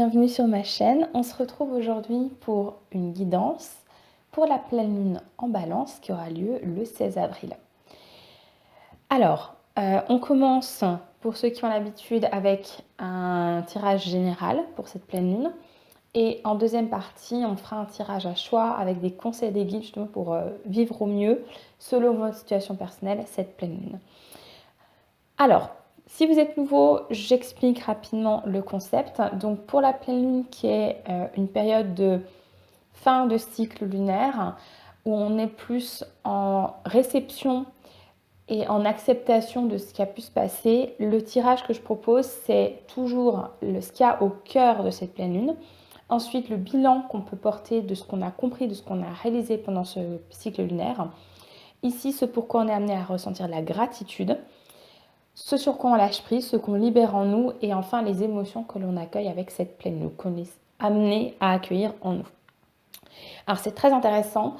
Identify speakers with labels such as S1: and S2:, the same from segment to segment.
S1: bienvenue sur ma chaîne. On se retrouve aujourd'hui pour une guidance pour la pleine lune en Balance qui aura lieu le 16 avril. Alors, on commence, pour ceux qui ont l'habitude, avec un tirage général pour cette pleine lune. Et en deuxième partie, on fera un tirage à choix avec des conseils, des guides justement pour vivre au mieux, selon votre situation personnelle, cette pleine lune. Alors, si vous êtes nouveau, j'explique rapidement le concept. Donc pour la pleine lune qui est une période de fin de cycle lunaire où on est plus en réception et en acceptation de ce qui a pu se passer, le tirage que je propose, c'est toujours ce qu'il y a au cœur de cette pleine lune. Ensuite, le bilan qu'on peut porter de ce qu'on a compris, de ce qu'on a réalisé pendant ce cycle lunaire. Ici, ce pourquoi on est amené à ressentir de la gratitude. Ce sur quoi on lâche prise, ce qu'on libère en nous et enfin les émotions que l'on accueille avec cette pleine lune, qu'on est amené à accueillir en nous. Alors c'est très intéressant.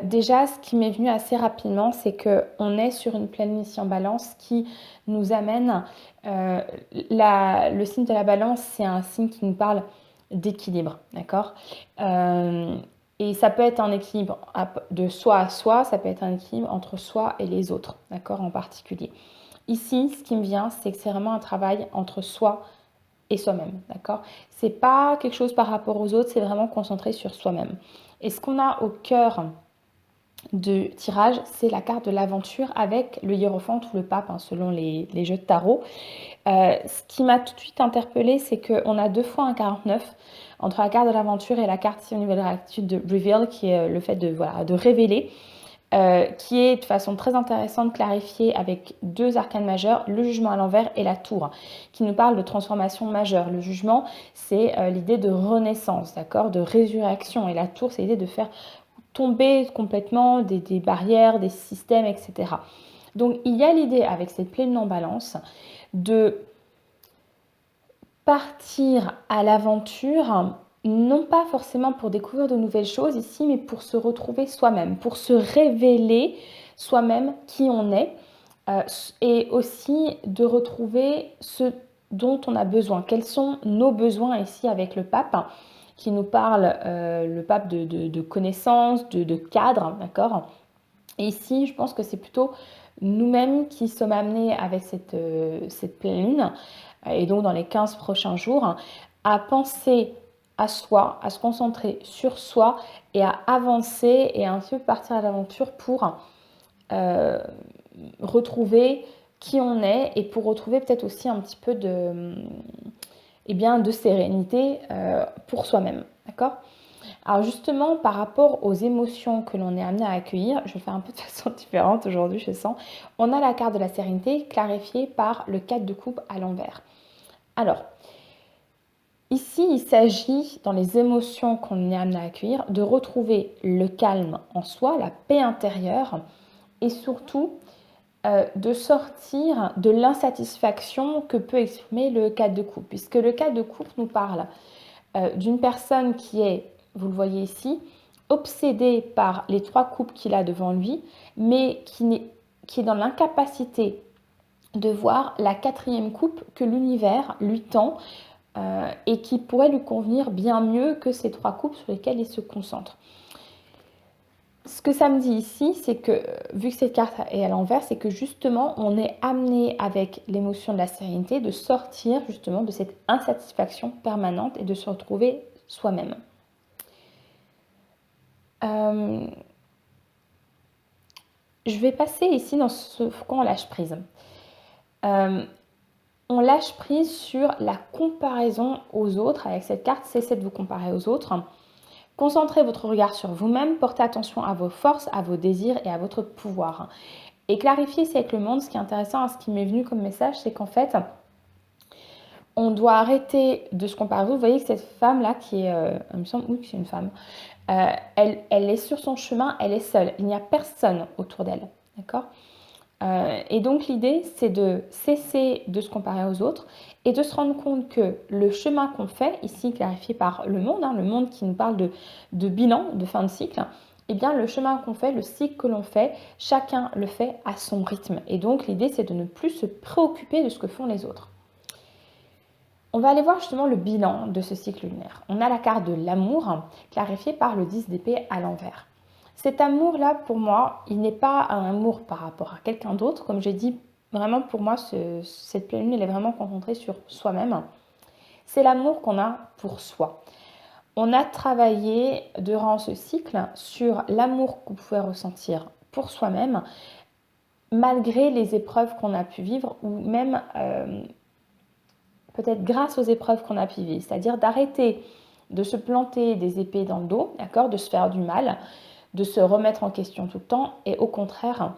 S1: Déjà, ce qui m'est venu assez rapidement, c'est qu'on est sur une pleine lune ici en Balance qui nous amène, le signe de la Balance, c'est un signe qui nous parle d'équilibre, d'accord ? Et ça peut être un équilibre de soi à soi, ça peut être un équilibre entre soi et les autres, d'accord, en particulier. Ici, ce qui me vient, c'est que c'est vraiment un travail entre soi et soi-même, d'accord ? C'est pas quelque chose par rapport aux autres, c'est vraiment concentré sur soi-même. Et ce qu'on a au cœur du tirage, c'est la carte de l'aventure avec le hiérophante ou le pape, selon les jeux de tarot. Ce qui m'a tout de suite interpellée, c'est qu'on a 2 fois un 49 entre la carte de l'aventure et la carte ici au niveau de la gratitude de Reveal, qui est le fait de révéler. Qui est de façon très intéressante clarifiée avec 2 arcanes majeurs, le jugement à l'envers et la tour, qui nous parle de transformation majeure. Le jugement, c'est l'idée de renaissance, d'accord, de résurrection, et la tour, c'est l'idée de faire tomber complètement des barrières, des systèmes, etc. Donc il y a l'idée avec cette pleine lune en Balance de partir à l'aventure, non pas forcément pour découvrir de nouvelles choses ici, mais pour se retrouver soi-même, pour se révéler soi-même qui on est, et aussi de retrouver ce dont on a besoin. Quels sont nos besoins ici avec le pape, qui nous parle, le pape de connaissances, de cadre, d'accord ? Et ici, je pense que c'est plutôt nous-mêmes qui sommes amenés avec cette pleine lune, et donc dans les 15 prochains jours, à penser à soi, à se concentrer sur soi et à avancer et à un peu partir à l'aventure pour retrouver qui on est et pour retrouver peut-être aussi un petit peu de sérénité pour soi-même, d'accord ? Alors justement, par rapport aux émotions que l'on est amené à accueillir, je vais faire un peu de façon différente aujourd'hui, je sens. On a la carte de la sérénité clarifiée par le 4 de coupe à l'envers. Alors, ici, il s'agit, dans les émotions qu'on est amené à accueillir, de retrouver le calme en soi, la paix intérieure, et surtout de sortir de l'insatisfaction que peut exprimer le 4 de coupe, puisque le 4 de coupe nous parle d'une personne qui est, vous le voyez ici, obsédé par les 3 coupes qu'il a devant lui, mais qui est dans l'incapacité de voir la 4e coupe que l'univers lui tend et qui pourrait lui convenir bien mieux que ces 3 coupes sur lesquelles il se concentre. Ce que ça me dit ici, c'est que, vu que cette carte est à l'envers, c'est que justement, on est amené avec l'émotion de la sérénité de sortir justement de cette insatisfaction permanente et de se retrouver soi-même. Je vais passer ici dans ce pourquoi on lâche prise. On lâche prise sur la comparaison aux autres. Avec cette carte, cessez de vous comparer aux autres. Concentrez votre regard sur vous-même, portez attention à vos forces, à vos désirs et à votre pouvoir. Et clarifier ici avec le monde, ce qui est intéressant, ce qui m'est venu comme message, c'est qu'en fait, on doit arrêter de se comparer. Vous voyez que cette femme-là, qui est, il me semble, oui, c'est une femme, elle est sur son chemin, elle est seule. Il n'y a personne autour d'elle, d'accord ? Et donc l'idée, c'est de cesser de se comparer aux autres et de se rendre compte que le chemin qu'on fait, ici clarifié par le monde qui nous parle de bilan, de fin de cycle, eh bien le chemin qu'on fait, le cycle que l'on fait, chacun le fait à son rythme. Et donc l'idée, c'est de ne plus se préoccuper de ce que font les autres. On va aller voir justement le bilan de ce cycle lunaire. On a la carte de l'amour clarifiée par le 10 d'épée à l'envers. Cet amour-là, pour moi, il n'est pas un amour par rapport à quelqu'un d'autre. Comme j'ai dit, vraiment pour moi, cette pleine lune, elle est vraiment concentrée sur soi-même. C'est l'amour qu'on a pour soi. On a travaillé durant ce cycle sur l'amour qu'on pouvait ressentir pour soi-même, malgré les épreuves qu'on a pu vivre, ou même peut-être grâce aux épreuves qu'on a pu vivre. C'est-à-dire d'arrêter de se planter des épées dans le dos, d'accord, de se faire du mal, de se remettre en question tout le temps, et au contraire,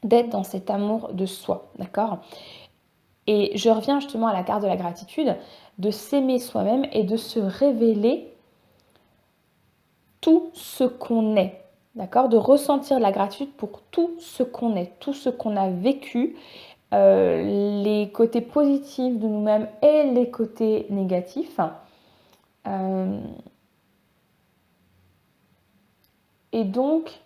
S1: d'être dans cet amour de soi, d'accord. Et je reviens justement à la carte de la gratitude, de s'aimer soi-même et de se révéler tout ce qu'on est, d'accord, de ressentir la gratitude pour tout ce qu'on est, tout ce qu'on a vécu, les côtés positifs de nous-mêmes et les côtés négatifs. Et donc,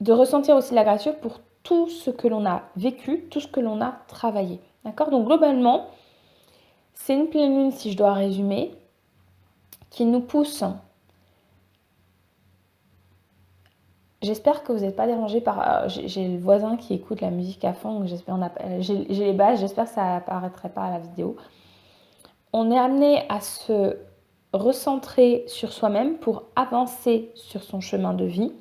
S1: de ressentir aussi la gratitude pour tout ce que l'on a vécu, tout ce que l'on a travaillé. D'accord? Donc, globalement, c'est une pleine lune, si je dois résumer, qui nous pousse. J'espère que vous n'êtes pas dérangés par... j'ai le voisin qui écoute la musique à fond, donc j'ai les bases, j'espère que ça n'apparaîtrait pas à la vidéo. On est amené à se recentrer sur soi-même pour avancer sur son chemin de vie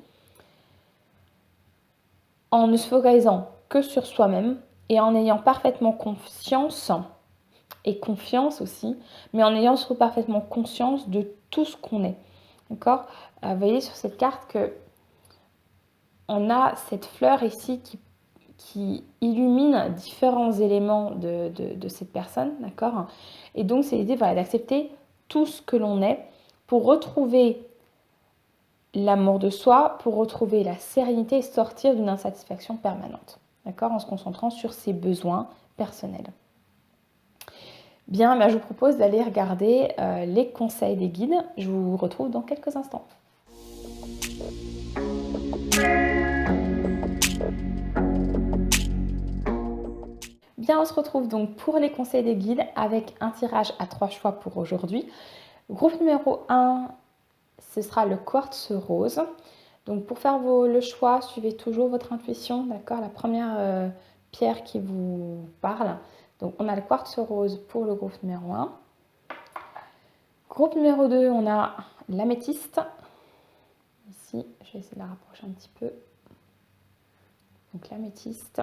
S1: en ne se focalisant que sur soi-même et en ayant parfaitement conscience et confiance aussi, mais en ayant surtout parfaitement conscience de tout ce qu'on est. D'accord? Vous voyez sur cette carte que on a cette fleur ici qui illumine différents éléments de cette personne, d'accord? Et donc, c'est l'idée voilà, d'accepter tout ce que l'on est pour retrouver l'amour de soi, pour retrouver la sérénité et sortir d'une insatisfaction permanente, d'accord? En se concentrant sur ses besoins personnels. Bien, je vous propose d'aller regarder les conseils des guides. Je vous retrouve dans quelques instants. Bien, on se retrouve donc pour les conseils des guides avec un tirage à 3 choix pour aujourd'hui. Groupe numéro 1, ce sera le quartz rose. Donc pour faire le choix, suivez toujours votre intuition, d'accord? La première pierre qui vous parle. Donc on a le quartz rose pour le groupe numéro 1. Groupe numéro 2, on a l'améthyste. Ici, je vais essayer de la rapprocher un petit peu. Donc l'améthyste.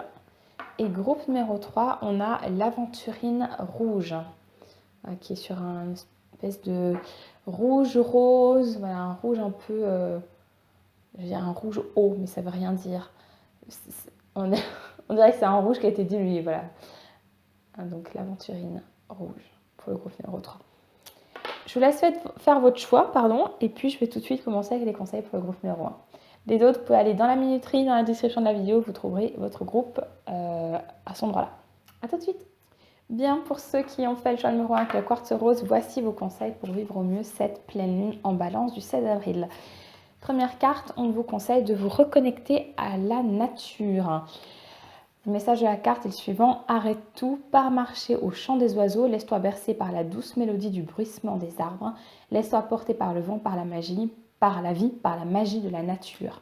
S1: Et groupe numéro 3, on a l'aventurine rouge, qui est sur une espèce de rouge-rose, voilà, un rouge un peu, je veux dire un rouge haut, mais ça ne veut rien dire. On dirait que c'est un rouge qui a été dilué, voilà. Donc l'aventurine rouge pour le groupe numéro 3. Je vous laisse faire votre choix, et puis je vais tout de suite commencer avec les conseils pour le groupe numéro 1. Les autres, vous pouvez aller dans la minuterie, dans la description de la vidéo, vous trouverez votre groupe à cet endroit-là. A tout de suite. Bien, pour ceux qui ont fait le choix numéro 1 avec le quartz rose, voici vos conseils pour vivre au mieux cette pleine lune en balance du 16 avril. Première carte, on vous conseille de vous reconnecter à la nature. Le message de la carte est le suivant: arrête tout, pars marcher au chant des oiseaux, laisse-toi bercer par la douce mélodie du bruissement des arbres, laisse-toi porter par le vent, par la magie, par la vie, par la magie de la nature.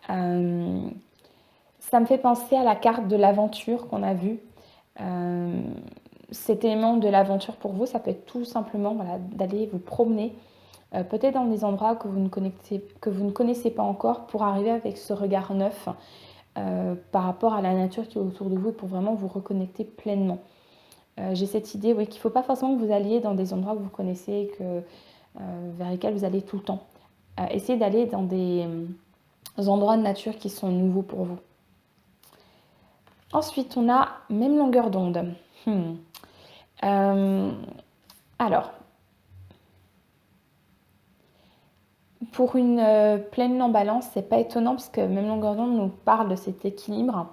S1: Ça me fait penser à la carte de l'aventure qu'on a vue. Cet élément de l'aventure pour vous, ça peut être tout simplement d'aller vous promener, peut-être dans des endroits que vous ne connaissez pas encore, pour arriver avec ce regard neuf par rapport à la nature qui est autour de vous, pour vraiment vous reconnecter pleinement. J'ai cette idée qu'il ne faut pas forcément que vous alliez dans des endroits que vous connaissez, vers lesquels vous allez tout le temps. Essayez d'aller dans des endroits de nature qui sont nouveaux pour vous. Ensuite, on a même longueur d'onde. Alors, pour une pleine lune en balance, c'est pas étonnant parce que même longueur d'onde nous parle de cet équilibre.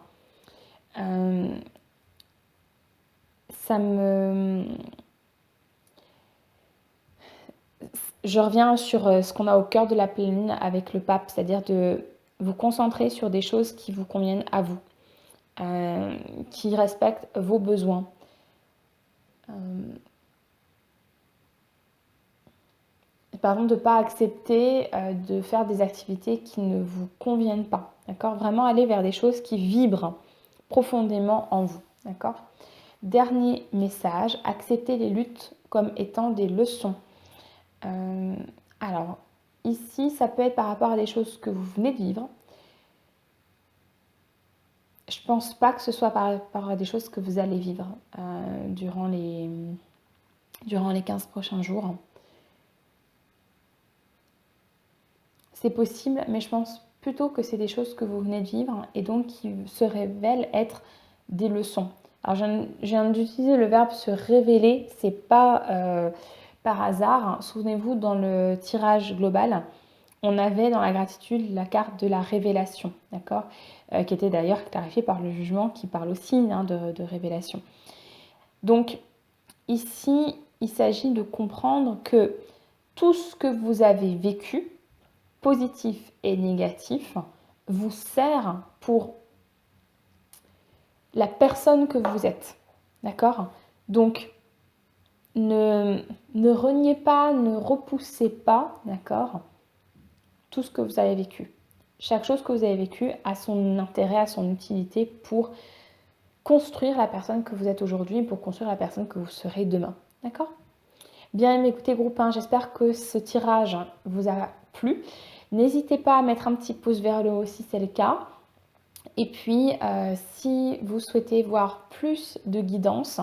S1: Je reviens sur ce qu'on a au cœur de la pleine lune avec le pape, c'est-à-dire de vous concentrer sur des choses qui vous conviennent à vous, qui respectent vos besoins. par exemple, de ne pas accepter de faire des activités qui ne vous conviennent pas. D'accord? Vraiment aller vers des choses qui vibrent profondément en vous. D'accord? Dernier message, accepter les luttes comme étant des leçons. Alors, ici, ça peut être par rapport à des choses que vous venez de vivre. Je ne pense pas que ce soit par rapport à des choses que vous allez vivre durant les 15 prochains jours. C'est possible, mais je pense plutôt que c'est des choses que vous venez de vivre et donc qui se révèlent être des leçons. Alors, je viens d'utiliser le verbe se révéler, c'est pas par hasard. Souvenez-vous, dans le tirage global, on avait dans la gratitude la carte de la révélation, d'accord, qui était d'ailleurs clarifiée par le jugement qui parle aussi de révélation. Donc, ici, il s'agit de comprendre que tout ce que vous avez vécu, positif et négatif, vous sert pour la personne que vous êtes. D'accord? Donc, ne reniez pas, ne repoussez pas, d'accord, tout ce que vous avez vécu. Chaque chose que vous avez vécue a son intérêt, a son utilité pour construire la personne que vous êtes aujourd'hui, pour construire la personne que vous serez demain. D'accord? Bien, écoutez groupe 1, j'espère que ce tirage vous a plu. N'hésitez pas à mettre un petit pouce vers le haut si c'est le cas. Et puis, si vous souhaitez voir plus de guidance,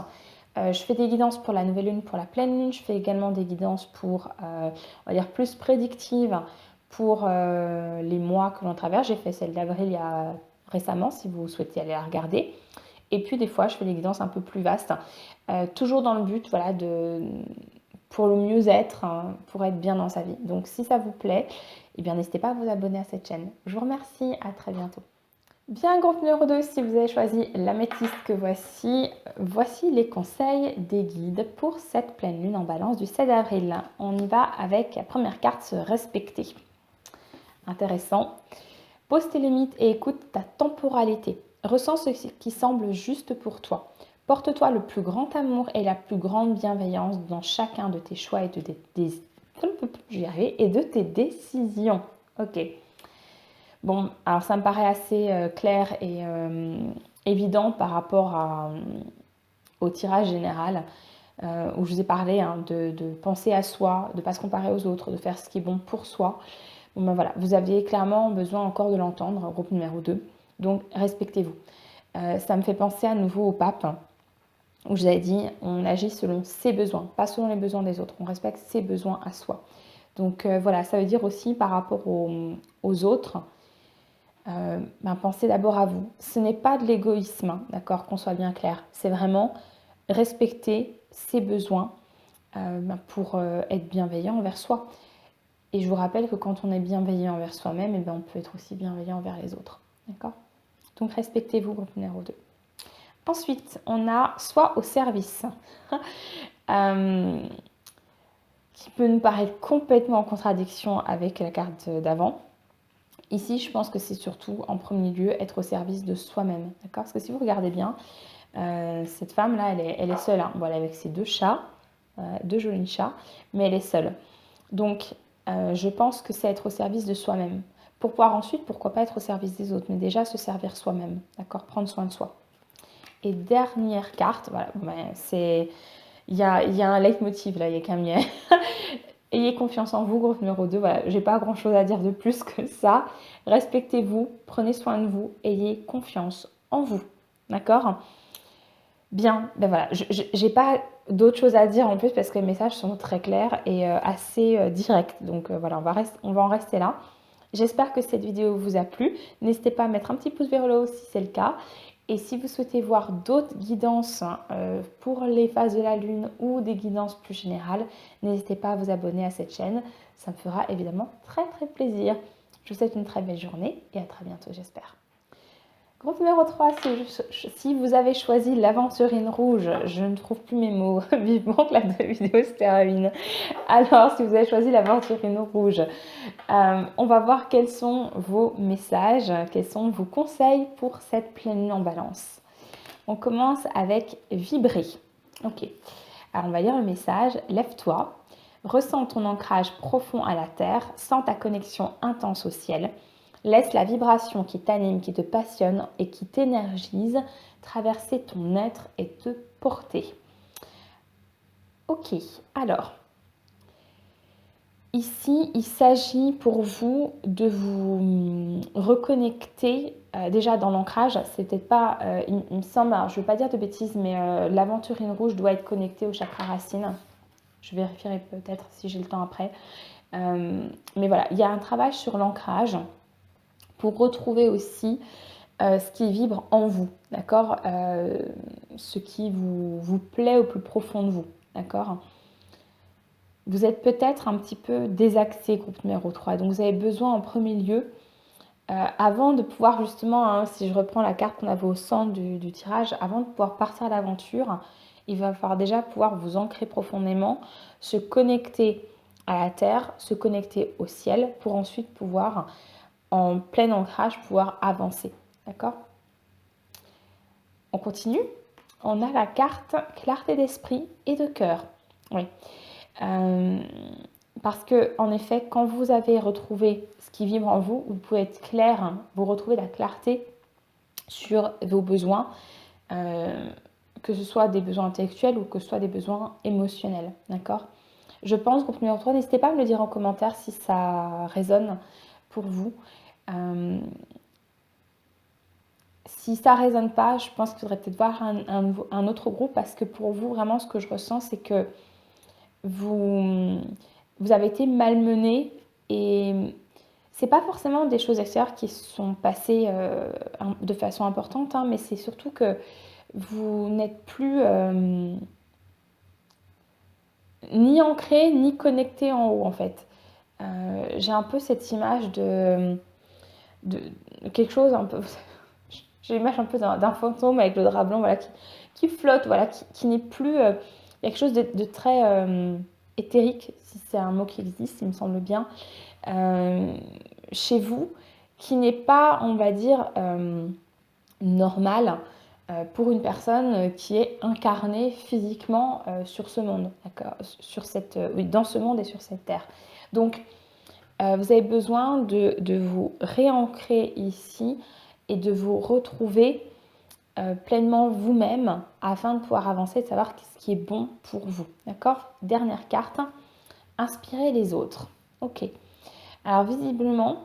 S1: je fais des guidances pour la nouvelle lune, pour la pleine lune. Je fais également des guidances pour, on va dire, plus prédictives pour les mois que l'on traverse. J'ai fait celle d'avril récemment, si vous souhaitez aller la regarder. Et puis, des fois, je fais des guidances un peu plus vastes, toujours dans le but, voilà, pour le mieux-être, pour être bien dans sa vie. Donc, si ça vous plaît, eh bien, n'hésitez pas à vous abonner à cette chaîne. Je vous remercie, à très bientôt. Bien, groupe numéro 2, si vous avez choisi l'améthyste que voici les conseils des guides pour cette pleine lune en balance du 7 avril. On y va avec la première carte, se respecter. Intéressant. Pose tes limites et écoute ta temporalité. Ressens ce qui semble juste pour toi. Porte-toi le plus grand amour et la plus grande bienveillance dans chacun de tes choix et de tes décisions. Ok. Bon, alors ça me paraît assez clair et évident par rapport au tirage général où je vous ai parlé de penser à soi, de ne pas se comparer aux autres, de faire ce qui est bon pour soi. Bon ben voilà, vous aviez clairement besoin encore de l'entendre, groupe numéro 2. Donc respectez-vous. Ça me fait penser à nouveau au pape, où je vous avais dit, on agit selon ses besoins, pas selon les besoins des autres. On respecte ses besoins à soi. Donc voilà, ça veut dire aussi par rapport aux autres, pensez d'abord à vous. Ce n'est pas de l'égoïsme, d'accord, qu'on soit bien clair. C'est vraiment respecter ses besoins pour être bienveillant envers soi. Et je vous rappelle que quand on est bienveillant envers soi-même, on peut être aussi bienveillant envers les autres. D'accord? Donc respectez-vous, groupe numéro 2. Ensuite, on a soit au service, qui peut nous paraître complètement en contradiction avec la carte d'avant. Ici, je pense que c'est surtout, en premier lieu, être au service de soi-même. D'accord? Parce que si vous regardez bien, cette femme-là, elle est seule. Bon, elle est avec ses 2 chats, 2 jolis chats, mais elle est seule. Donc, je pense que c'est être au service de soi-même. Pour pouvoir ensuite, pourquoi pas être au service des autres, mais déjà se servir soi-même, d'accord, prendre soin de soi. Et dernière carte, voilà, il y a un leitmotiv là, il y a quand même, ayez confiance en vous, groupe numéro 2, voilà, j'ai pas grand chose à dire de plus que ça. Respectez-vous, prenez soin de vous, ayez confiance en vous, d'accord? Bien, ben voilà, j'ai pas d'autres choses à dire en plus parce que les messages sont très clairs et assez directs. Donc voilà, on va en rester là. J'espère que cette vidéo vous a plu. N'hésitez pas à mettre un petit pouce vers le haut si c'est le cas. Et si vous souhaitez voir d'autres guidances pour les phases de la lune ou des guidances plus générales, n'hésitez pas à vous abonner à cette chaîne. Ça me fera évidemment très très plaisir. Je vous souhaite une très belle journée et à très bientôt, j'espère. Groupe numéro 3, si vous avez choisi l'aventurine rouge, je ne trouve plus mes mots, vivement que la vidéo se termine. Alors, si vous avez choisi l'aventurine rouge, on va voir quels sont vos messages, quels sont vos conseils pour cette pleine lune en balance. On commence avec vibrer. Ok. Alors on va lire le message. Lève-toi, ressens ton ancrage profond à la terre, sens ta connexion intense au ciel. Laisse la vibration qui t'anime, qui te passionne et qui t'énergise traverser ton être et te porter. Ok, alors, ici, il s'agit pour vous de vous reconnecter déjà dans l'ancrage. C'est peut-être pas, il me semble, alors, je ne veux pas dire de bêtises, mais l'aventurine rouge doit être connectée au chakra racine. Je vérifierai peut-être si j'ai le temps après. Mais voilà, il y a un travail sur l'ancrage pour retrouver aussi ce qui vibre en vous, d'accord, ce qui vous plaît au plus profond de vous, d'accord. Vous êtes peut-être un petit peu désaxé, groupe numéro 3, donc vous avez besoin en premier lieu, avant de pouvoir justement, hein, si je reprends la carte qu'on avait au centre du tirage, avant de pouvoir partir à l'aventure, il va falloir déjà pouvoir vous ancrer profondément, se connecter à la terre, se connecter au ciel, pour ensuite pouvoir, en plein ancrage, pouvoir avancer, d'accord. On continue. On a la carte clarté d'esprit et de cœur. Oui. Parce que, en effet, quand vous avez retrouvé ce qui vibre en vous, vous pouvez être clair, hein, vous retrouvez la clarté sur vos besoins, que ce soit des besoins intellectuels ou que ce soit des besoins émotionnels. D'accord. Je pense, groupe numéro 3, n'hésitez pas à me le dire en commentaire si ça résonne pour vous. Si ça ne résonne pas, je pense qu'il faudrait peut-être voir un autre groupe, parce que pour vous, vraiment, ce que je ressens, c'est que vous avez été malmené, et c'est pas forcément des choses extérieures qui sont passées de façon importante, hein, mais c'est surtout que vous n'êtes plus ni ancré ni connecté en haut, en fait. J'ai un peu cette image de quelque chose un peu... J'ai l'image un peu d'un fantôme avec le drap blanc, voilà, qui flotte, voilà, qui n'est plus... il y a quelque chose de très éthérique, si c'est un mot qui existe, il me semble bien, chez vous, qui n'est pas, on va dire, normal pour une personne qui est incarnée physiquement sur ce monde, d'accord, oui, dans ce monde et sur cette terre. Donc, vous avez besoin de vous réancrer ici et de vous retrouver pleinement vous-même afin de pouvoir avancer, de savoir ce qui est bon pour vous. D'accord. Dernière carte, inspirer les autres. Ok. Alors visiblement,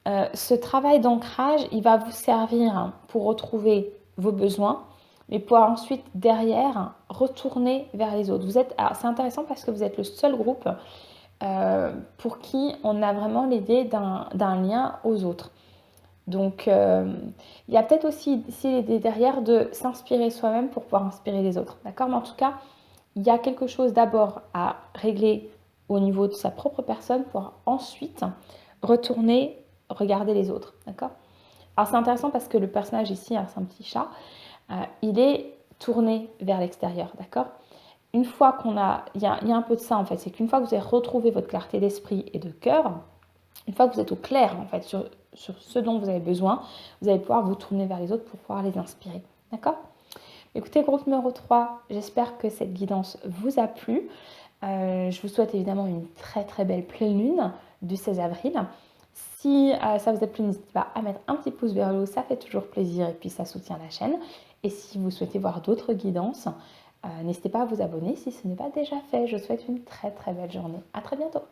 S1: ce travail d'ancrage, il va vous servir pour retrouver vos besoins, mais pour ensuite, derrière, retourner vers les autres. Alors c'est intéressant parce que vous êtes le seul groupe pour qui on a vraiment l'idée d'un lien aux autres. Donc, il y a peut-être aussi ici l'idée derrière de s'inspirer soi-même pour pouvoir inspirer les autres. D'accord. Mais en tout cas, il y a quelque chose d'abord à régler au niveau de sa propre personne pour ensuite retourner regarder les autres. D'accord. Alors, c'est intéressant parce que le personnage ici, c'est un petit chat, il est tourné vers l'extérieur. D'accord. Une fois qu'on a... Il y a un peu de ça en fait, c'est qu'une fois que vous avez retrouvé votre clarté d'esprit et de cœur, une fois que vous êtes au clair en fait sur ce dont vous avez besoin, vous allez pouvoir vous tourner vers les autres pour pouvoir les inspirer. D'accord. Écoutez, groupe numéro 3, j'espère que cette guidance vous a plu. Je vous souhaite évidemment une très très belle pleine lune du 16 avril. Si ça vous a plu, n'hésitez pas à mettre un petit pouce vers le haut, ça fait toujours plaisir et puis ça soutient la chaîne. Et si vous souhaitez voir d'autres guidances, n'hésitez pas à vous abonner si ce n'est pas déjà fait. Je vous souhaite une très très belle journée. À très bientôt.